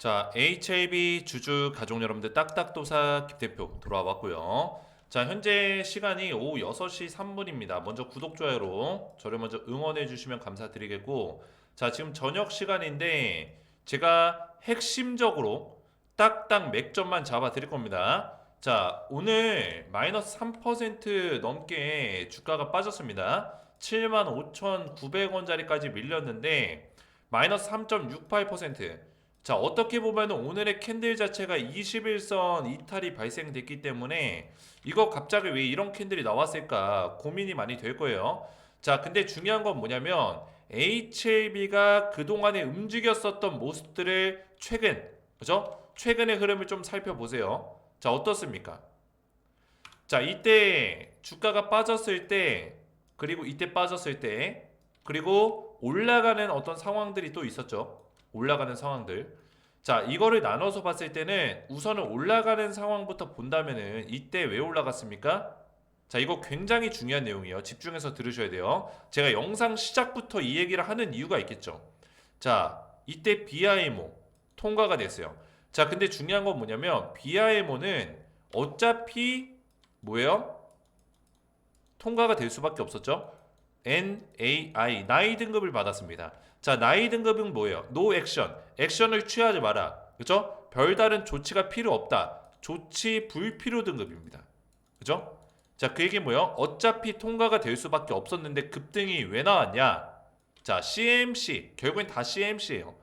자, HAB 주주 가족 여러분들 딱딱도사 김대표 돌아와 봤고요. 자, 현재 시간이 오후 6시 3분입니다. 먼저 구독, 좋아요로 저를 먼저 응원해 주시면 감사드리겠고, 자, 지금 저녁 시간인데 제가 핵심적으로 딱딱 맥점만 잡아 드릴 겁니다. 자, 오늘 마이너스 3% 넘게 주가가 빠졌습니다. 75,900원짜리까지 밀렸는데 마이너스 3.68%. 자, 어떻게 보면 오늘의 캔들 자체가 21선 이탈이 발생됐기 때문에 이거 갑자기 왜 이런 캔들이 나왔을까 고민이 많이 될 거예요. 자, 근데 중요한 건 뭐냐면 HLB가 그동안에 움직였었던 모습들을 그죠? 최근의 흐름을 좀 살펴보세요. 자, 어떻습니까? 자, 이때 주가가 빠졌을 때, 그리고 이때 빠졌을 때, 그리고 올라가는 어떤 상황들이 또 있었죠. 올라가는 상황들. 자, 이거를 나눠서 봤을 때는 우선은 올라가는 상황부터 본다면은 이때 왜 올라갔습니까? 자, 이거 굉장히 중요한 내용이에요. 집중해서 들으셔야 돼요. 제가 영상 시작부터 이 얘기를 하는 이유가 있겠죠. 자, 이때 BIMO 통과가 됐어요. 자, 근데 중요한 건 뭐냐면 BIMO는 어차피 뭐예요? 통과가 될 수밖에 없었죠. NAI 나이 등급을 받았습니다. 자, 나이 등급은 뭐예요? No action. 액션을 취하지 마라. 그죠? 별다른 조치가 필요 없다. 조치 불필요 등급입니다. 그죠? 자, 그 얘기 뭐예요? 어차피 통과가 될 수밖에 없었는데 급등이 왜 나왔냐? 자, CMC. 결국엔 다 CMC예요.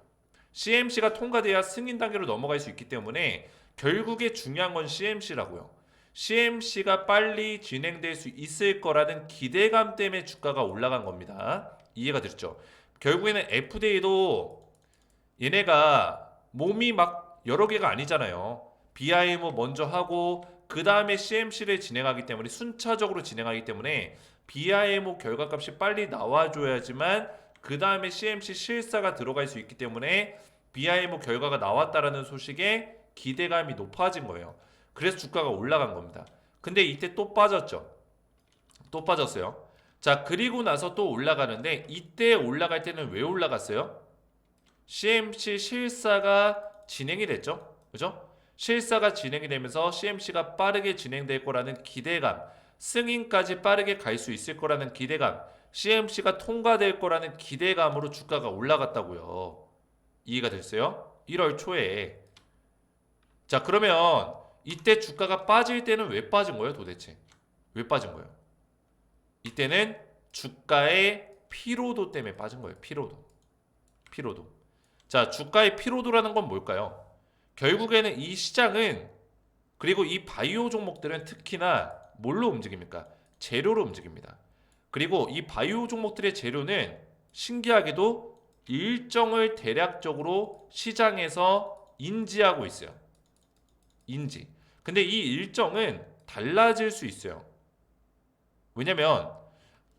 CMC가 통과돼야 승인 단계로 넘어갈 수 있기 때문에 결국에 중요한 건 CMC라고요. CMC가 빨리 진행될 수 있을 거라는 기대감 때문에 주가가 올라간 겁니다. 이해가 됐죠? 결국에는 FDA도 얘네가 몸이 막 여러 개가 아니잖아요. BIMO 먼저 하고 그 다음에 CMC를 진행하기 때문에 순차적으로 진행하기 때문에 BIMO 결과값이 빨리 나와줘야지만 그 다음에 CMC 실사가 들어갈 수 있기 때문에 BIMO 결과가 나왔다라는 소식에 기대감이 높아진 거예요. 그래서 주가가 올라간 겁니다. 근데 이때 또 빠졌죠. 또 빠졌어요. 자, 그리고 나서 또 올라가는데 이때 올라갈 때는 왜 올라갔어요? CMC 실사가 진행이 됐죠. 그죠? 실사가 진행이 되면서 CMC가 빠르게 진행될 거라는 기대감, 승인까지 빠르게 갈 수 있을 거라는 기대감, CMC가 통과될 거라는 기대감으로 주가가 올라갔다고요. 이해가 됐어요? 1월 초에. 자, 그러면 이때 주가가 빠질 때는 왜 빠진 거예요, 도대체? 왜 빠진 거예요? 이때는 주가의 피로도 때문에 빠진 거예요. 피로도. 피로도. 자, 주가의 피로도라는 건 뭘까요? 결국에는 이 시장은 그리고 이 바이오 종목들은 특히나 뭘로 움직입니까? 재료로 움직입니다. 그리고 이 바이오 종목들의 재료는 신기하게도 일정을 대략적으로 시장에서 인지하고 있어요. 인지. 근데 이 일정은 달라질 수 있어요. 왜냐면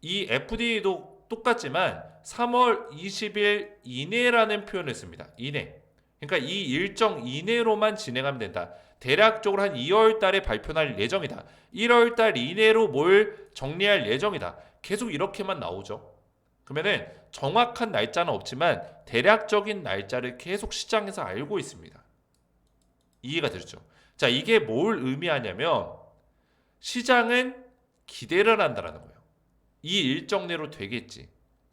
이 FDA도 똑같지만 3월 20일 이내라는 표현을 씁니다. 이내. 그러니까 이 일정 이내로만 진행하면 된다. 대략적으로 한 2월 달에 발표할 예정이다. 1월 달 이내로 뭘 정리할 예정이다. 계속 이렇게만 나오죠. 그러면은 정확한 날짜는 없지만 대략적인 날짜를 계속 시장에서 알고 있습니다. 이해가 되죠? 자, 이게 뭘 의미하냐면 시장은 기대를 한다라는 거예요. 이 일정 내로 되겠지.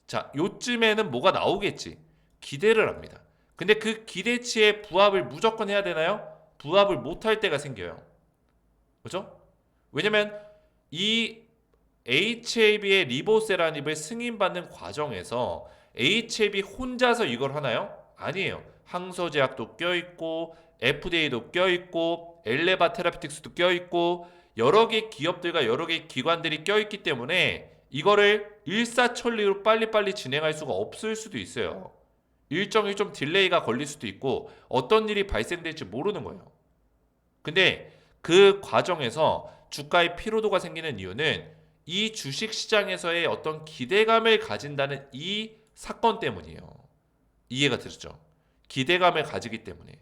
자, 요쯤에는 뭐가 나오겠지. 기대를 합니다. 근데 그 기대치에 부합을 무조건 해야 되나요? 부합을 못할 때가 생겨요. 그죠? 왜냐면 이 HAB의 리보세라닙을 승인받는 과정에서 HAB 혼자서 이걸 하나요? 아니에요. 항소제약도 껴있고 FDA도 껴있고 엘레바 테라피틱스도 껴있고 여러 개 기업들과 여러 개 기관들이 껴있기 때문에 이거를 일사천리로 빨리빨리 진행할 수가 없을 수도 있어요. 일정이 좀 딜레이가 걸릴 수도 있고 어떤 일이 발생될지 모르는 거예요. 근데 그 과정에서 주가의 피로도가 생기는 이유는 이 주식 시장에서의 어떤 기대감을 가진다는 이 사건 때문이에요. 이해가 되시죠? 기대감을 가지기 때문에.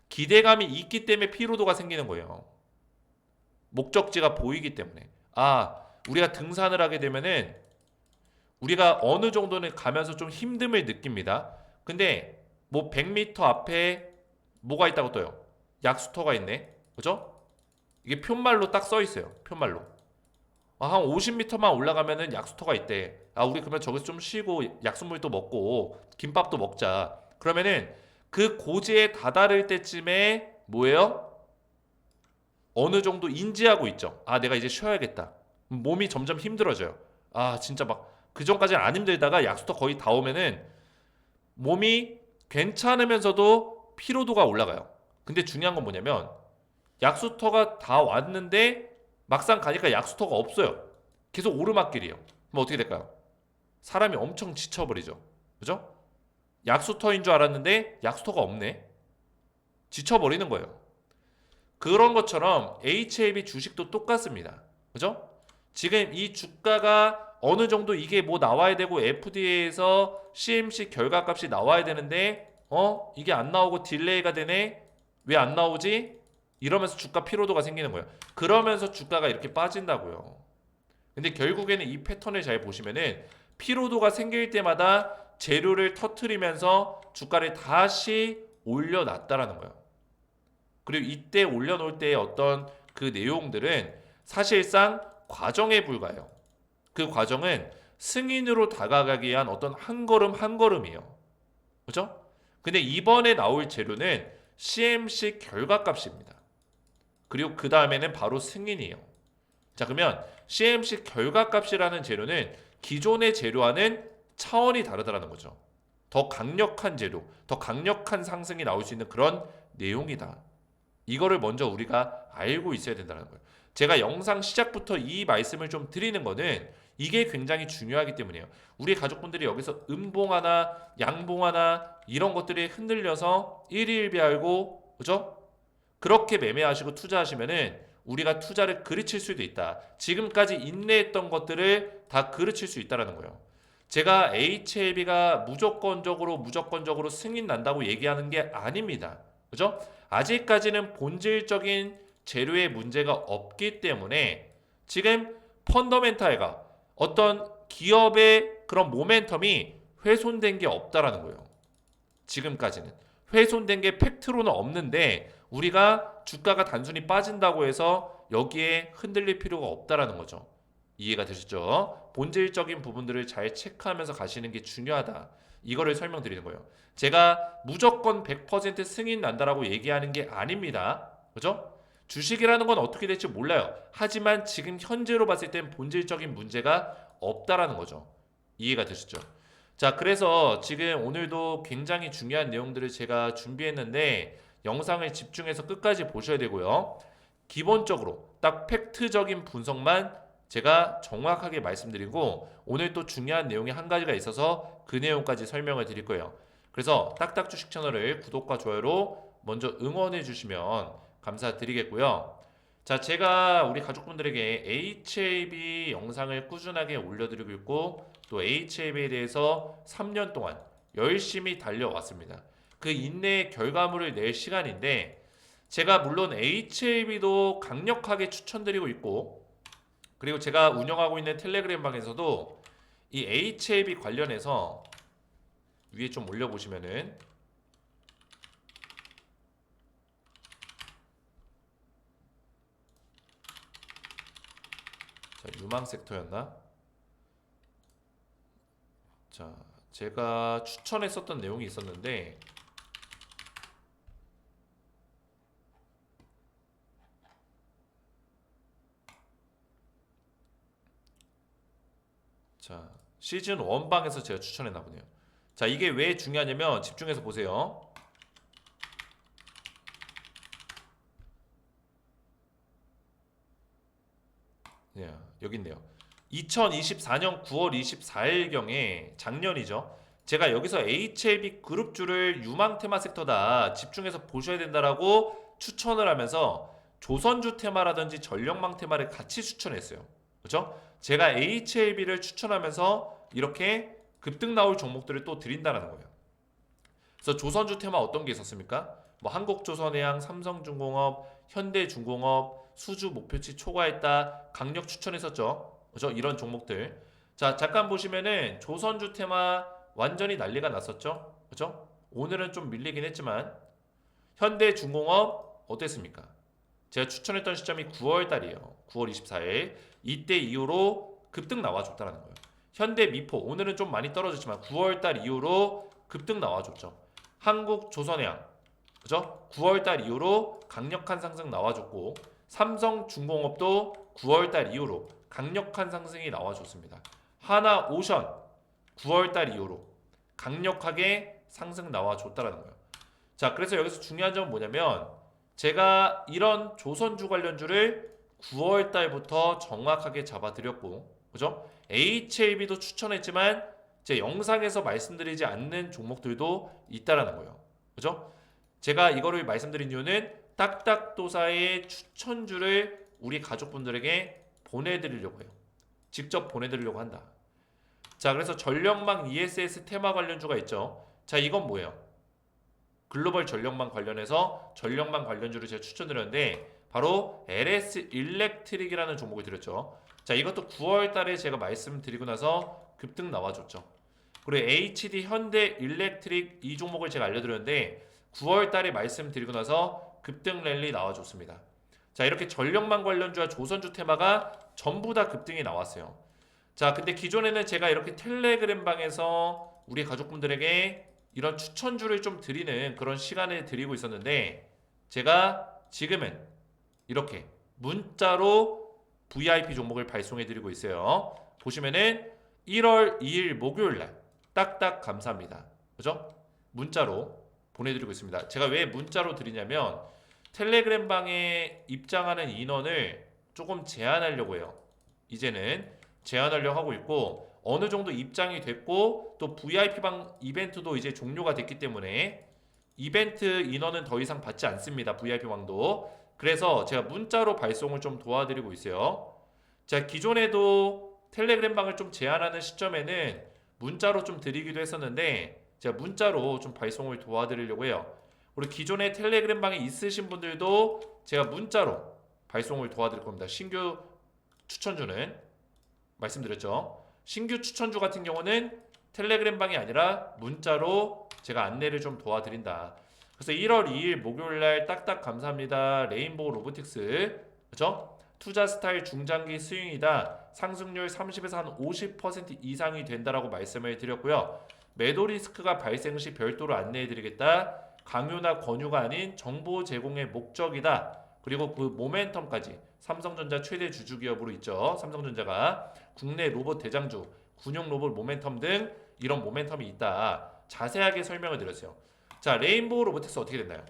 기대감이 있기 때문에 피로도가 생기는 거예요. 목적지가 보이기 때문에. 아, 우리가 등산을 하게 되면은 우리가 어느 정도는 가면서 좀 힘듦을 느낍니다. 근데 뭐 100m 앞에 뭐가 있다고 떠요? 약수터가 있네. 그죠? 이게 표말로 딱 써 있어요. 표말로. 한 50m만 올라가면은 약수터가 있대. 우리 그러면 저기서 좀 쉬고 약수물도 먹고 김밥도 먹자. 그러면은 그 고지에 다다를 때쯤에 뭐예요? 어느 정도 인지하고 있죠. 내가 이제 쉬어야겠다. 몸이 점점 힘들어져요. 진짜 막 그 전까지는 안 힘들다가 약수터 거의 다 오면은 몸이 괜찮으면서도 피로도가 올라가요. 근데 중요한 건 뭐냐면 약수터가 다 왔는데 막상 가니까 약수터가 없어요. 계속 오르막길이에요. 그럼 어떻게 될까요? 사람이 엄청 지쳐버리죠. 그죠? 약수터인 줄 알았는데 약수터가 없네. 지쳐버리는 거예요. 그런 것처럼 HAB 주식도 똑같습니다. 그죠? 지금 이 주가가 어느 정도 이게 뭐 나와야 되고 FDA에서 CMC 결과값이 나와야 되는데 이게 안 나오고 딜레이가 되네. 왜 안 나오지? 이러면서 주가 피로도가 생기는 거예요. 그러면서 주가가 이렇게 빠진다고요. 근데 결국에는 이 패턴을 잘 보시면은 피로도가 생길 때마다 재료를 터트리면서 주가를 다시 올려놨다라는 거예요. 그리고 이때 올려놓을 때의 어떤 그 내용들은 사실상 과정에 불과해요. 그 과정은 승인으로 다가가기 위한 어떤 한 걸음 한 걸음이에요. 그죠? 근데 이번에 나올 재료는 CMC 결과값입니다. 그리고 그 다음에는 바로 승인이에요. 자, 그러면 CMC 결과값이라는 재료는 기존의 재료와는 차원이 다르다는 거죠. 더 강력한 재료, 더 강력한 상승이 나올 수 있는 그런 내용이다. 이거를 먼저 우리가 알고 있어야 된다는 거예요. 제가 영상 시작부터 이 말씀을 좀 드리는 거는 이게 굉장히 중요하기 때문이에요. 우리 가족분들이 여기서 음봉하나 양봉하나 이런 것들이 흔들려서 일희일비하고 그죠? 그렇게 매매하시고 투자하시면은 우리가 투자를 그르칠 수도 있다. 지금까지 인내했던 것들을 다 그르칠 수 있다라는 거예요. 제가 HLB가 무조건적으로 승인 난다고 얘기하는 게 아닙니다. 그죠? 아직까지는 본질적인 재료의 문제가 없기 때문에 지금 펀더멘탈과 어떤 기업의 그런 모멘텀이 훼손된 게 없다라는 거예요. 지금까지는 훼손된 게 팩트로는 없는데 우리가 주가가 단순히 빠진다고 해서 여기에 흔들릴 필요가 없다라는 거죠. 이해가 되셨죠? 본질적인 부분들을 잘 체크하면서 가시는 게 중요하다. 이거를 설명드리는 거예요. 제가 무조건 100% 승인 난다라고 얘기하는 게 아닙니다. 그죠? 주식이라는 건 어떻게 될지 몰라요. 하지만 지금 현재로 봤을 땐 본질적인 문제가 없다라는 거죠. 이해가 되셨죠? 자, 그래서 지금 오늘도 굉장히 중요한 내용들을 제가 준비했는데 영상을 집중해서 끝까지 보셔야 되고요. 기본적으로 딱 팩트적인 분석만 제가 정확하게 말씀드리고 오늘 또 중요한 내용이 한 가지가 있어서 그 내용까지 설명을 드릴 거예요. 그래서 딱딱 주식 채널을 구독과 좋아요로 먼저 응원해 주시면 감사드리겠고요. 자, 제가 우리 가족분들에게 HAB 영상을 꾸준하게 올려드리고 있고 또 HAB에 대해서 3년 동안 열심히 달려왔습니다. 그 인내의 결과물을 낼 시간인데 제가 물론 HAB도 강력하게 추천드리고 있고 그리고 제가 운영하고 있는 텔레그램 방에서도 이 HAB 관련해서 위에 좀 올려보시면은 자, 유망 섹터였나? 자, 제가 추천했었던 내용이 있었는데 자, 시즌 1방에서 제가 추천했나 보네요. 자, 이게 왜 중요하냐면 집중해서 보세요. 네, 여기 있네요. 2024년 9월 24일경에 작년이죠. 제가 여기서 HLB 그룹주를 유망 테마 섹터다 집중해서 보셔야 된다라고 추천을 하면서 조선주 테마라든지 전력망 테마를 같이 추천했어요. 그렇죠? 제가 HLB를 추천하면서 이렇게 급등 나올 종목들을 또 드린다는 거예요. 그래서 조선주 테마 어떤 게 있었습니까? 뭐 한국조선해양, 삼성중공업, 현대중공업, 수주 목표치 초과했다 강력 추천했었죠. 그죠? 이런 종목들. 자, 잠깐 보시면은 조선주 테마 완전히 난리가 났었죠. 그죠? 오늘은 좀 밀리긴 했지만 현대중공업 어땠습니까? 제가 추천했던 시점이 9월 달이에요. 9월 24일. 이때 이후로 급등 나와줬다는 거예요. 현대미포 오늘은 좀 많이 떨어졌지만 9월 달 이후로 급등 나와줬죠. 한국조선해양 그죠? 9월 달 이후로 강력한 상승 나와줬고 삼성중공업도 9월 달 이후로 강력한 상승이 나와줬습니다. 하나오션 9월 달 이후로 강력하게 상승 나와줬다는 거예요. 자, 그래서 여기서 중요한 점은 뭐냐면 제가 이런 조선주 관련주를 9월 달부터 정확하게 잡아드렸고, 그죠? HLB도 추천했지만 제 영상에서 말씀드리지 않는 종목들도 있다라는 거예요. 그죠? 제가 이거를 말씀드린 이유는 딱딱도사의 추천주를 우리 가족분들에게 보내드리려고 해요. 직접 보내드리려고 한다. 자, 그래서 전력망 ESS 테마 관련주가 있죠. 자, 이건 뭐예요? 글로벌 전력망 관련해서 전력망 관련주를 제가 추천드렸는데 바로 LS 일렉트릭이라는 종목을 드렸죠. 자, 이것도 9월 달에 제가 말씀드리고 나서 급등 나와줬죠. 그리고 HD 현대 일렉트릭 이 종목을 제가 알려드렸는데 9월 달에 말씀드리고 나서 급등 랠리 나와줬습니다. 자, 이렇게 전력망 관련주와 조선주 테마가 전부 다 급등이 나왔어요. 자, 근데 기존에는 제가 이렇게 텔레그램 방에서 우리 가족분들에게 이런 추천주를 좀 드리는 그런 시간을 드리고 있었는데 제가 지금은 이렇게 문자로 VIP 종목을 발송해 드리고 있어요. 보시면은 1월 2일 목요일날 딱딱 감사합니다. 그죠? 문자로 보내드리고 있습니다. 제가 왜 문자로 드리냐면 텔레그램 방에 입장하는 인원을 조금 제한하려고 해요. 이제는 제한하려고 하고 있고 어느 정도 입장이 됐고 또 VIP방 이벤트도 이제 종료가 됐기 때문에 이벤트 인원은 더 이상 받지 않습니다. VIP방도. 그래서 제가 문자로 발송을 좀 도와드리고 있어요. 자, 기존에도 텔레그램 방을 좀 제한하는 시점에는 문자로 좀 드리기도 했었는데 제가 문자로 좀 발송을 도와드리려고 해요. 그리고 기존에 텔레그램 방에 있으신 분들도 제가 문자로 발송을 도와드릴 겁니다. 신규 추천주는 말씀드렸죠. 신규 추천주 같은 경우는 텔레그램 방이 아니라 문자로 제가 안내를 좀 도와드린다. 그래서 1월 2일 목요일날 딱딱 감사합니다. 레인보우 로보틱스 그렇죠? 투자 스타일 중장기 스윙이다. 상승률 30에서 한 50% 이상이 된다라고 말씀을 드렸고요. 매도 리스크가 발생 시 별도로 안내해 드리겠다. 강요나 권유가 아닌 정보 제공의 목적이다. 그리고 그 모멘텀까지 삼성전자 최대 주주 기업으로 있죠. 삼성전자가 국내 로봇 대장주, 군용 로봇 모멘텀 등 이런 모멘텀이 있다. 자세하게 설명을 드렸어요. 자, 레인보우 로보틱스 어떻게 됐나요?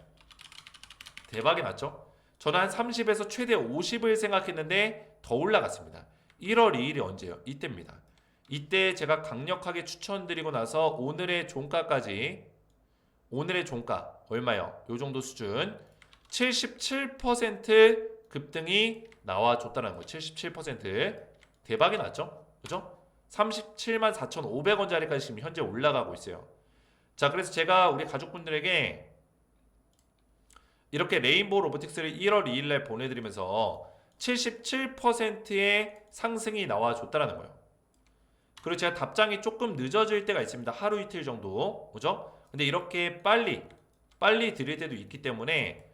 대박이 났죠? 저는 한 30에서 최대 50을 생각했는데 더 올라갔습니다. 1월 2일이 언제예요? 이때입니다. 이때 제가 강력하게 추천드리고 나서 오늘의 종가까지 오늘의 종가 얼마요? 요 정도 수준 77% 급등이 나와줬다는 거예요. 77% 대박이 났죠? 그죠? 37만 4,500원짜리까지 지금 현재 올라가고 있어요. 자, 그래서 제가 우리 가족분들에게 이렇게 레인보우 로보틱스를 1월 2일날 보내드리면서 77%의 상승이 나와줬다는 거예요. 그리고 제가 답장이 조금 늦어질 때가 있습니다. 하루 이틀 정도. 그죠? 근데 이렇게 빨리 드릴 때도 있기 때문에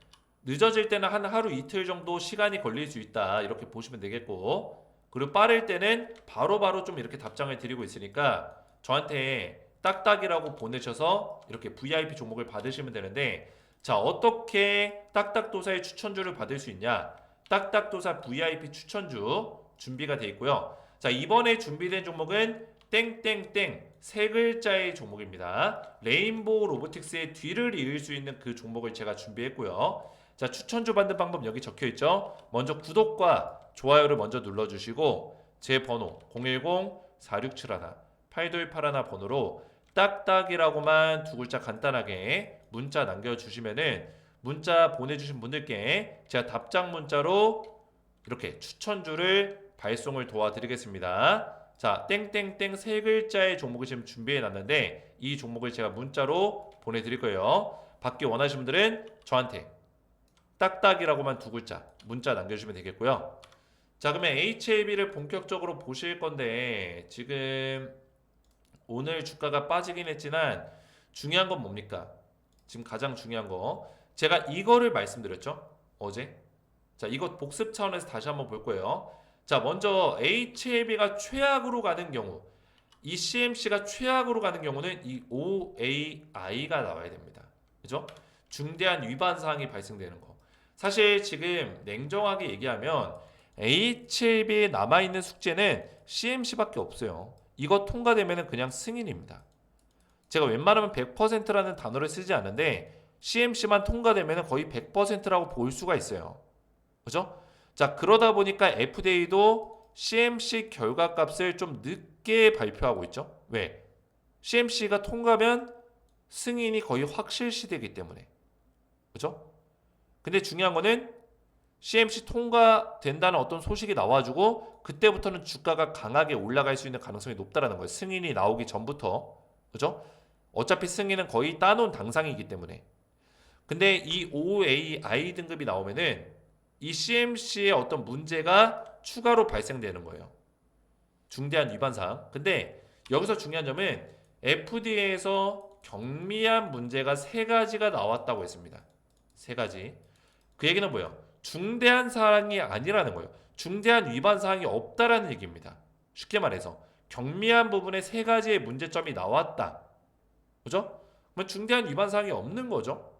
늦어질 때는 한 하루 이틀 정도 시간이 걸릴 수 있다. 이렇게 보시면 되겠고 그리고 빠를 때는 바로바로 좀 이렇게 답장을 드리고 있으니까 저한테 딱딱이라고 보내셔서 이렇게 VIP 종목을 받으시면 되는데 자, 어떻게 딱딱도사의 추천주를 받을 수 있냐? 딱딱도사 VIP 추천주 준비가 되어 있고요. 자, 이번에 준비된 종목은 땡땡땡 세 글자의 종목입니다. 레인보우 로보틱스의 뒤를 이을 수 있는 그 종목을 제가 준비했고요. 자, 추천주 받는 방법 여기 적혀 있죠. 먼저 구독과 좋아요를 먼저 눌러주시고 제 번호 010-4671-8281 번호로 딱딱이라고만 두 글자 간단하게 문자 남겨주시면은 문자 보내주신 분들께 제가 답장 문자로 이렇게 추천주를 발송을 도와드리겠습니다. 자, 땡땡땡 세 글자의 종목을 지금 준비해 놨는데 이 종목을 제가 문자로 보내드릴 거예요. 받기 원하시는 분들은 저한테 딱딱이라고만 두 글자 문자 남겨주시면 되겠고요. 자, 그러면 HLB를 본격적으로 보실 건데 지금 오늘 주가가 빠지긴 했지만 중요한 건 뭡니까? 지금 가장 중요한 거 제가 이거를 말씀드렸죠. 어제. 자, 이것 복습 차원에서 다시 한번 볼 거예요. 자, 먼저 HLB가 최악으로 가는 경우, 이 CMC가 최악으로 가는 경우는 이 OAI가 나와야 됩니다. 그죠? 중대한 위반 사항이 발생되는 거. 사실 지금 냉정하게 얘기하면 HLB에 남아있는 숙제는 CMC밖에 없어요. 이거 통과되면 그냥 승인입니다. 제가 웬만하면 100%라는 단어를 쓰지 않는데 CMC만 통과되면 거의 100%라고 볼 수가 있어요. 그죠? 자, 그러다 보니까 FDA도 CMC 결과값을 좀 늦게 발표하고 있죠. 왜? CMC가 통과면 승인이 거의 확실시되기 때문에. 그죠? 근데 중요한 거는 CMC 통과된다는 어떤 소식이 나와주고 그때부터는 주가가 강하게 올라갈 수 있는 가능성이 높다라는 거예요. 승인이 나오기 전부터. 그죠? 어차피 승인은 거의 따놓은 당상이기 때문에. 근데 이 OAI 등급이 나오면은 이 CMC의 어떤 문제가 추가로 발생되는 거예요. 중대한 위반 사항. 근데 여기서 중요한 점은 FDA에서 경미한 문제가 3가지가 나왔다고 했습니다. 3가지. 그 얘기는 뭐예요? 중대한 사항이 아니라는 거예요. 중대한 위반 사항이 없다라는 얘기입니다. 쉽게 말해서 경미한 부분에 3가지의 문제점이 나왔다. 그죠? 그러면 중대한 위반 사항이 없는 거죠.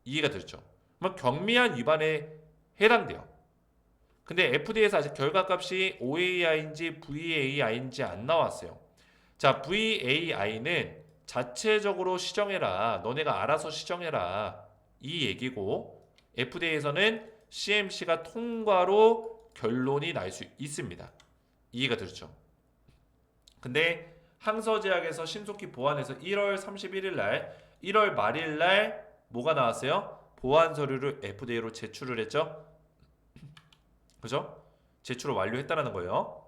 이해가 되죠? 그러면 경미한 위반에 해당돼요. 근데 FDA에서 아직 결과값이 OAI인지 VAI인지 안 나왔어요. 자, VAI는 자체적으로 시정해라. 너네가 알아서 시정해라. 이 얘기고 FDA에서는 CMC가 통과로 결론이 날 수 있습니다. 이해가 되죠? 근데 항서제약에서 신속히 보완해서 1월 31일 날, 1월 말일 날 뭐가 나왔어요? 보완 서류를 FDA로 제출을 했죠. 그죠? 제출을 완료했다는 거예요.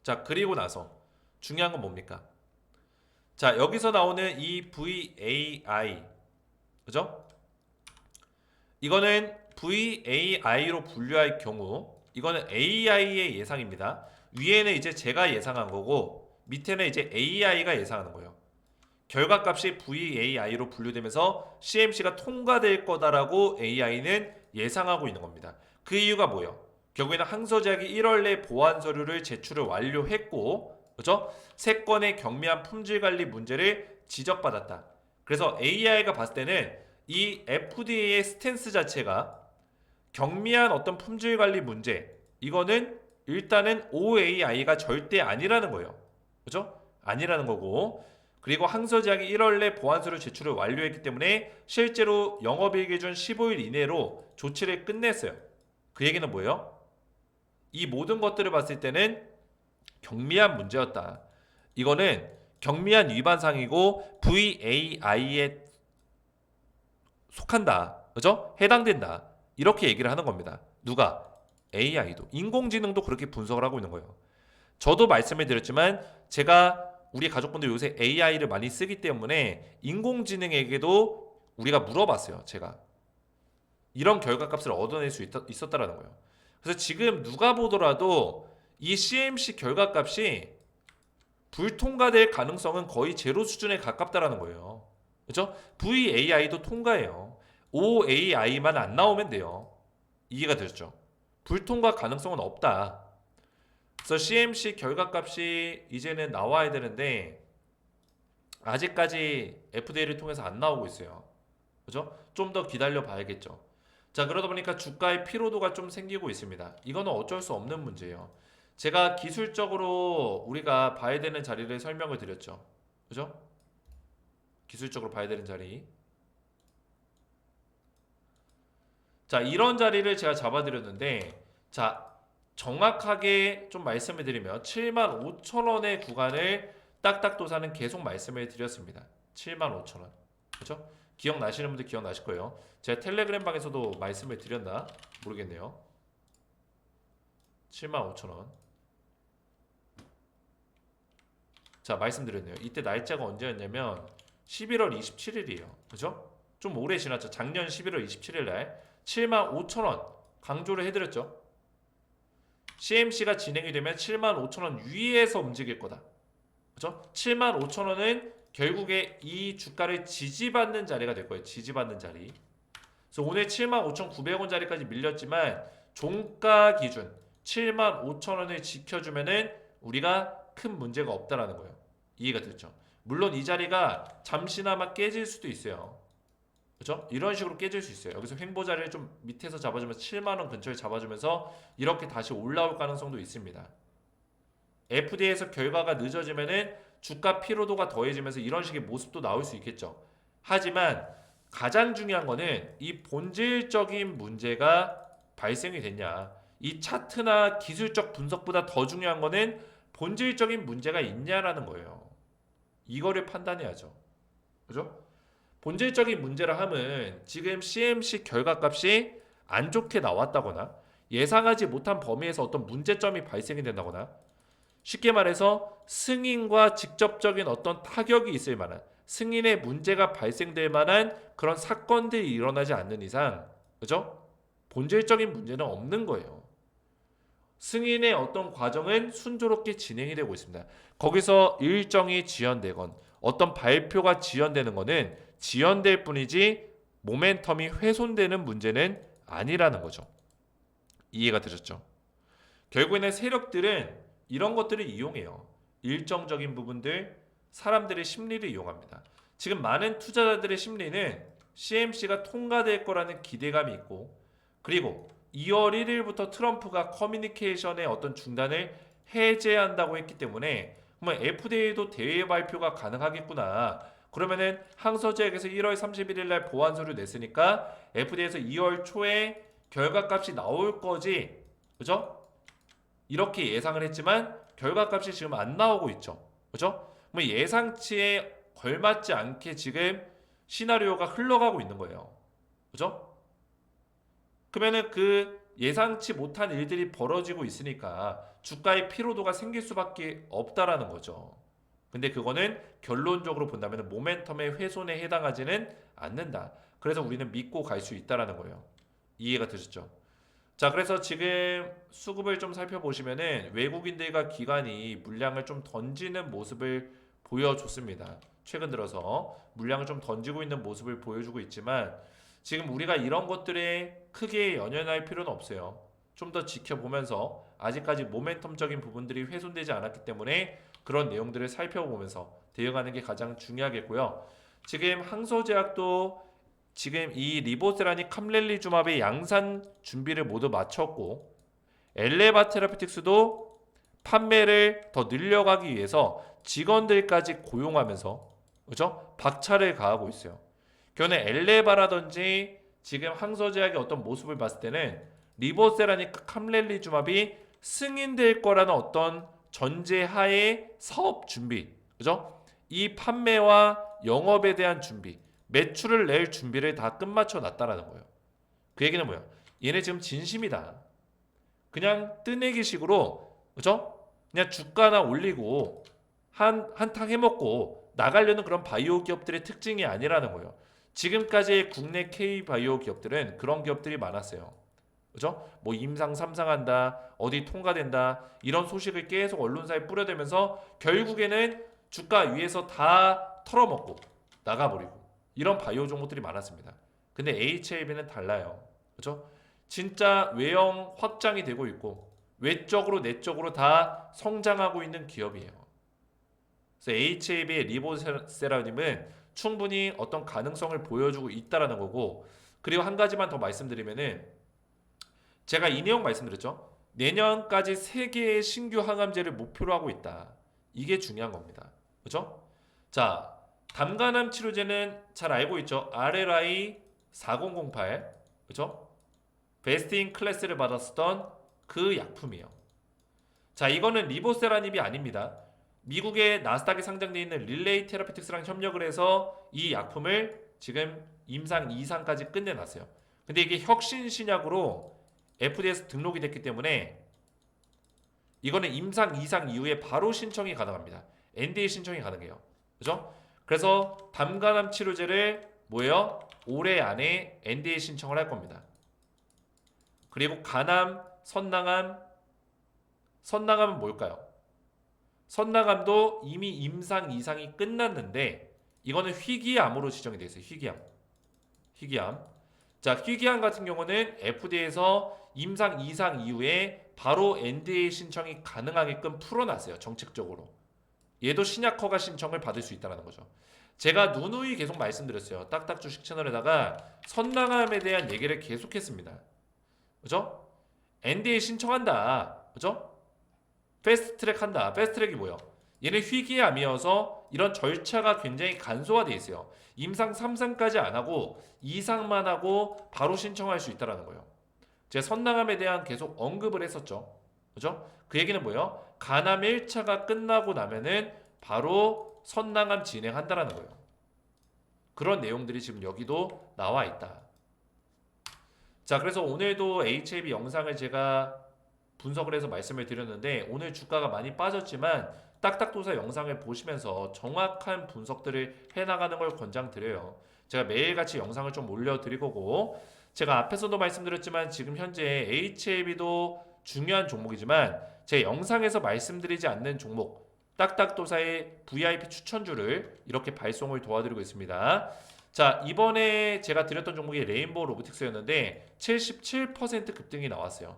자, 그리고 나서 중요한 건 뭡니까? 자, 여기서 나오는 이 VAI, 그죠? 이거는 VAI로 분류할 경우, 이거는 AI의 예상입니다. 위에는 이제 제가 예상한 거고, 밑에는 이제 AI가 예상하는 거예요. 결과값이 VAI로 분류되면서 CMC가 통과될 거다라고 AI는 예상하고 있는 겁니다. 그 이유가 뭐예요? 결국에는 항서제약이 1월 내 보완 서류를 제출을 완료했고, 그죠? 3건의 경미한 품질 관리 문제를 지적받았다. 그래서 AI가 봤을 때는 이 FDA의 스탠스 자체가 경미한 어떤 품질 관리 문제, 이거는 일단은 OAI가 절대 아니라는 거예요. 그죠? 아니라는 거고, 그리고 항서제약이 1월 내 보완서류 제출을 완료했기 때문에 실제로 영업일 기준 15일 이내로 조치를 끝냈어요. 그 얘기는 뭐예요? 이 모든 것들을 봤을 때는 경미한 문제였다. 이거는 경미한 위반상이고 VAI에 속한다. 그죠? 해당된다. 이렇게 얘기를 하는 겁니다. 누가? AI도. 인공지능도 그렇게 분석을 하고 있는 거예요. 저도 말씀을 드렸지만 제가 우리 가족분들 요새 AI를 많이 쓰기 때문에 인공지능에게도 우리가 물어봤어요. 제가. 이런 결과값을 얻어낼 수 있었다라는 거예요. 그래서 지금 누가 보더라도 이 CMC 결과값이 불통과될 가능성은 거의 제로 수준에 가깝다라는 거예요. 그렇죠? VAI도 통과해요. OAI만 안 나오면 돼요. 이해가 되셨죠? 불통과 가능성은 없다. 그래서 CMC 결과값이 이제는 나와야 되는데 아직까지 FDA를 통해서 안 나오고 있어요. 그죠? 좀 더 기다려 봐야겠죠. 자, 그러다 보니까 주가의 피로도가 좀 생기고 있습니다. 이거는 어쩔 수 없는 문제예요. 제가 기술적으로 우리가 봐야 되는 자리를 설명을 드렸죠. 그죠? 기술적으로 봐야 되는 자리. 자, 이런 자리를 제가 잡아드렸는데, 자, 정확하게 좀 말씀을 드리면 75,000원의 구간을 딱딱도사는 계속 말씀을 드렸습니다. 75,000원. 그렇죠? 기억나시는 분들 기억나실 거예요. 제가 텔레그램 방에서도 말씀을 드렸나 모르겠네요. 75,000원. 자, 말씀드렸네요. 이때 날짜가 언제였냐면 11월 27일이에요. 그죠? 좀 오래 지났죠. 작년 11월 27일 날 75,000원 강조를 해드렸죠. CMC가 진행이 되면 75,000원 위에서 움직일 거다. 그죠? 75,000원은 결국에 이 주가를 지지받는 자리가 될 거예요. 지지받는 자리. 그래서 오늘 75,900원짜리까지 밀렸지만 종가 기준 75,000원을 지켜주면은 우리가 큰 문제가 없다라는 거예요. 이해가 됐죠? 물론 이 자리가 잠시나마 깨질 수도 있어요. 그렇죠? 이런 식으로 깨질 수 있어요. 여기서 횡보 자리를 좀 밑에서 잡아주면서 7만 원 근처에 잡아주면서 이렇게 다시 올라올 가능성도 있습니다. FDA에서 결과가 늦어지면은 주가 피로도가 더해지면서 이런 식의 모습도 나올 수 있겠죠. 하지만 가장 중요한 거는 이 본질적인 문제가 발생이 됐냐. 이 차트나 기술적 분석보다 더 중요한 거는 본질적인 문제가 있냐라는 거예요. 이거를 판단해야죠. 그죠? 본질적인 문제라 함은 지금 CMC 결과값이 안 좋게 나왔다거나 예상하지 못한 범위에서 어떤 문제점이 발생이 된다거나 쉽게 말해서 승인과 직접적인 어떤 타격이 있을 만한 승인의 문제가 발생될 만한 그런 사건들이 일어나지 않는 이상 그죠? 본질적인 문제는 없는 거예요. 승인의 어떤 과정은 순조롭게 진행이 되고 있습니다. 거기서 일정이 지연되건 어떤 발표가 지연되는 거는 지연될 뿐이지 모멘텀이 훼손되는 문제는 아니라는 거죠. 이해가 되셨죠? 결국에는 세력들은 이런 것들을 이용해요. 일정적인 부분들, 사람들의 심리를 이용합니다. 지금 많은 투자자들의 심리는 CMC가 통과될 거라는 기대감이 있고 그리고 2월 1일부터 트럼프가 커뮤니케이션의 어떤 중단을 해제한다고 했기 때문에 그러면 FDA도 대외 발표가 가능하겠구나. 그러면은 항서제약에서 1월 31일 날 보완서류 냈으니까 FDA에서 2월 초에 결과값이 나올 거지. 그죠? 이렇게 예상을 했지만 결과값이 지금 안 나오고 있죠. 그죠? 그럼 예상치에 걸맞지 않게 지금 시나리오가 흘러가고 있는 거예요. 그죠? 그러면은 그 예상치 못한 일들이 벌어지고 있으니까 주가의 피로도가 생길 수밖에 없다라는 거죠. 근데 그거는 결론적으로 본다면 모멘텀의 훼손에 해당하지는 않는다. 그래서 우리는 믿고 갈 수 있다라는 거예요. 이해가 되셨죠? 자, 그래서 지금 수급을 좀 살펴보시면은 외국인들과 기관이 물량을 좀 던지는 모습을 보여줬습니다. 최근 들어서 물량을 좀 던지고 있는 모습을 보여주고 있지만 지금 우리가 이런 것들에 크게 연연할 필요는 없어요. 좀 더 지켜보면서 아직까지 모멘텀적인 부분들이 훼손되지 않았기 때문에 그런 내용들을 살펴보면서 대응하는 게 가장 중요하겠고요. 지금 항소제약도 지금 이 리보세라니 캄렐리주맙의 양산 준비를 모두 마쳤고 엘레바 테라피틱스도 판매를 더 늘려가기 위해서 직원들까지 고용하면서 그죠? 박차를 가하고 있어요. 견해 엘레바라든지 지금 항소제약의 어떤 모습을 봤을 때는 리보세라니 캄렐리주맙이 승인될 거라는 어떤 전제하에 사업 준비, 그죠? 이 판매와 영업에 대한 준비, 매출을 낼 준비를 다 끝마쳐 놨다라는 거예요. 그 얘기는 뭐야? 얘네 지금 진심이다. 그냥 뜨내기식으로, 그죠? 그냥 주가나 올리고 한탕 해먹고 나가려는 그런 바이오 기업들의 특징이 아니라는 거예요. 지금까지의 국내 K 바이오 기업들은 그런 기업들이 많았어요. 그죠? 뭐 임상 3상한다, 어디 통과된다 이런 소식을 계속 언론사에 뿌려대면서 결국에는 주가 위에서 다 털어먹고 나가버리고 이런 바이오 종목들이 많았습니다. 근데 HLB는 달라요. 그죠? 진짜 외형 확장이 되고 있고 외적으로 내적으로 다 성장하고 있는 기업이에요. 그래서 HLB의 리보세라님은 충분히 어떤 가능성을 보여주고 있다라는 거고 그리고 한 가지만 더 말씀드리면은 제가 이 내용 말씀드렸죠. 내년까지 3개의 신규 항암제를 목표로 하고 있다. 이게 중요한 겁니다. 그죠? 자, 담간암 치료제는 잘 알고 있죠. RLI 4008 그죠? 베스트 인 클래스를 받았었던 그 약품이에요. 자, 이거는 리보세라닙이 아닙니다. 미국의 나스닥에 상장되어 있는 릴레이 테라피틱스랑 협력을 해서 이 약품을 지금 임상 2상까지 끝내놨어요. 근데 이게 혁신 신약으로 FDA에서 등록이 됐기 때문에 이거는 임상 2상 이후에 바로 신청이 가능합니다. NDA 신청이 가능해요. 그죠? 그래서 담간암 치료제를 뭐예요? 올해 안에 NDA 신청을 할 겁니다. 그리고 간암, 선낭암, 선낭암은 뭘까요? 선나감도 이미 임상 이상이 끝났는데 이거는 희귀암으로 지정이 되어 있어요. 희귀암. 자, 희귀암 같은 경우는 FDA에서 임상 이상 이후에 바로 NDA 신청이 가능하게끔 풀어놨어요. 정책적으로. 얘도 신약 허가 신청을 받을 수 있다는 거죠. 제가 누누이 계속 말씀드렸어요. 딱딱 주식 채널에다가 선낭암에 대한 얘기를 계속했습니다. 그죠? NDA 신청한다. 그죠? 패스트트랙 한다. 패스트트랙이 뭐예요? 얘는 희귀암이어서 이런 절차가 굉장히 간소화되어 있어요. 임상 3상까지 안 하고 2상만 하고 바로 신청할 수 있다는 거예요. 제가 선낭암에 대한 계속 언급을 했었죠. 그죠? 그 얘기는 뭐예요? 간암 1차가 끝나고 나면은 바로 선낭암 진행한다라는 거예요. 그런 내용들이 지금 여기도 나와 있다. 자, 그래서 오늘도 HAB 영상을 제가 분석을 해서 말씀을 드렸는데 오늘 주가가 많이 빠졌지만 딱딱도사 영상을 보시면서 정확한 분석들을 해나가는 걸 권장드려요. 제가 매일같이 영상을 좀 올려드릴 거고 제가 앞에서도 말씀드렸지만 지금 현재 HAB도 중요한 종목이지만 제 영상에서 말씀드리지 않는 종목 딱딱도사의 VIP 추천주를 이렇게 발송을 도와드리고 있습니다. 자, 이번에 제가 드렸던 종목이 레인보우 로보틱스였는데 77% 급등이 나왔어요.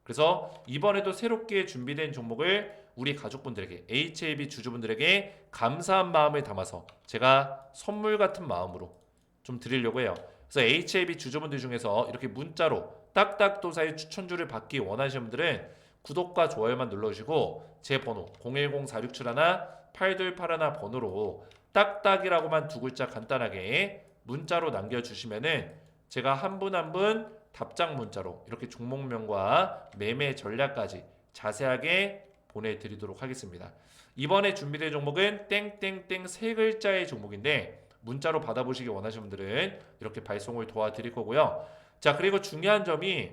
그래서 이번에도 새롭게 준비된 종목을 우리 가족분들에게 HAB 주주분들에게 감사한 마음을 담아서 제가 선물 같은 마음으로 좀 드리려고 해요. 그래서 HAB 주주분들 중에서 이렇게 문자로 딱딱도사의 추천주를 받기 원하시는 분들은 구독과 좋아요만 눌러주시고 제 번호 010-467-8281 번호로 딱딱이라고만 두 글자 간단하게 문자로 남겨주시면은 제가 한 분 한 분 답장 문자로 이렇게 종목명과 매매 전략까지 자세하게 보내드리도록 하겠습니다. 이번에 준비된 종목은 땡땡땡 세 글자의 종목인데 문자로 받아보시기 원하시는 분들은 이렇게 발송을 도와드릴 거고요. 자, 그리고 중요한 점이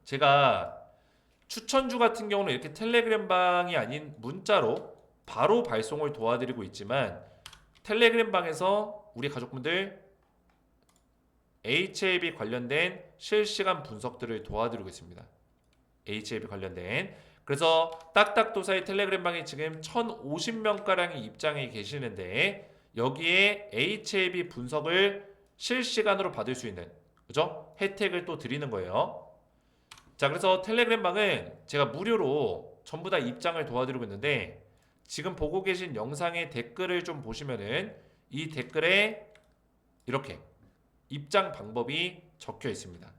제가 추천주 같은 경우는 이렇게 텔레그램 방이 아닌 문자로 바로 발송을 도와드리고 있지만 텔레그램 방에서 우리 가족분들 HAB 관련된 실시간 분석들을 도와드리고 있습니다. HAB 관련된. 그래서 딱딱도사의 텔레그램 방에 지금 1050명가량이 입장해 계시는데 여기에 HAB 분석을 실시간으로 받을 수 있는 그죠? 혜택을 또 드리는 거예요. 자, 그래서 텔레그램 방은 제가 무료로 전부 다 입장을 도와드리고 있는데 지금 보고 계신 영상의 댓글을 좀 보시면은 이 댓글에 이렇게 입장 방법이 적혀 있습니다.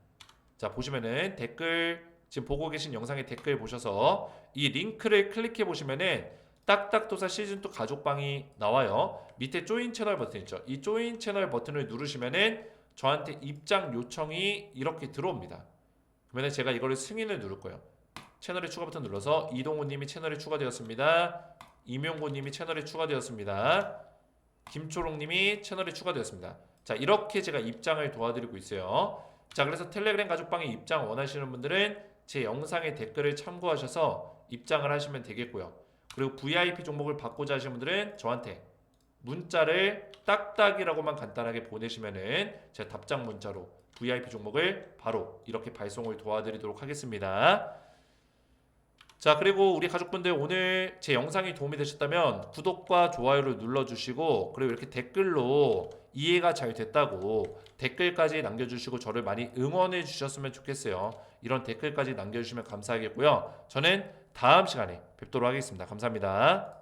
자, 보시면은 댓글 지금 보고 계신 영상의 댓글 보셔서 이 링크를 클릭해 보시면은 딱딱도사 시즌2 가족방이 나와요. 밑에 조인 채널 버튼 있죠. 이 조인 채널 버튼을 누르시면은 저한테 입장 요청이 이렇게 들어옵니다. 그러면 제가 이거를 승인을 누를 거예요. 채널에 추가 버튼 눌러서 이동훈님이 채널에 추가되었습니다. 임용고님이 채널에 추가되었습니다. 김초롱님이 채널에 추가되었습니다. 자, 이렇게 제가 입장을 도와드리고 있어요. 자, 그래서 텔레그램 가족방에 입장 원하시는 분들은 제 영상의 댓글을 참고하셔서 입장을 하시면 되겠고요. 그리고 VIP 종목을 받고자 하시는 분들은 저한테 문자를 딱딱이라고만 간단하게 보내시면은 제가 답장 문자로 VIP 종목을 바로 이렇게 발송을 도와드리도록 하겠습니다. 자, 그리고 우리 가족분들 오늘 제 영상이 도움이 되셨다면 구독과 좋아요를 눌러주시고 그리고 이렇게 댓글로 이해가 잘 됐다고 댓글까지 남겨주시고 저를 많이 응원해 주셨으면 좋겠어요. 이런 댓글까지 남겨주시면 감사하겠고요. 저는 다음 시간에 뵙도록 하겠습니다. 감사합니다.